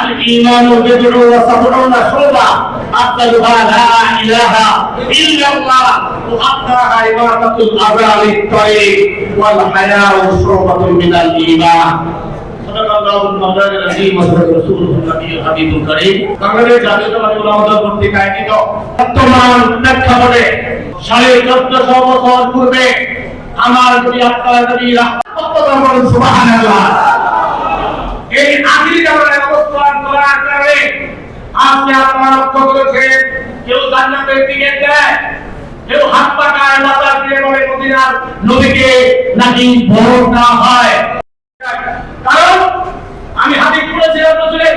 الإيمان بضع وسبعون شعبة أفضلها لا إله إلا الله وأدناها إماطة الأذى عن الطريق والحياء شعبة من الإيمان صدق الله المولى العظيم وصدق رسوله النبي الحبيب الكريم বাংলাদেশ জাতীয়তাবাদী উলামা দল কর্তৃক আয়োজিত বর্তমান প্রেক্ষাপটে 1450 বছর পূর্বে আমার নবী আপনার নবী রাহমাতুল্লাহ সুবহানাল্লাহ এই আখিরি জামানায় অবস্থান করার কারণে আজকে আপনারা লক্ষ্য করেছেন কেউ জান্নাতের দিকে যায়, কেউ হাত পাকায় মাথা দিয়ে বলে মদিনার নবীকে নাকি বরণ না হয়। কারণ আমি হাদিস পড়েছিলাম রাসূলের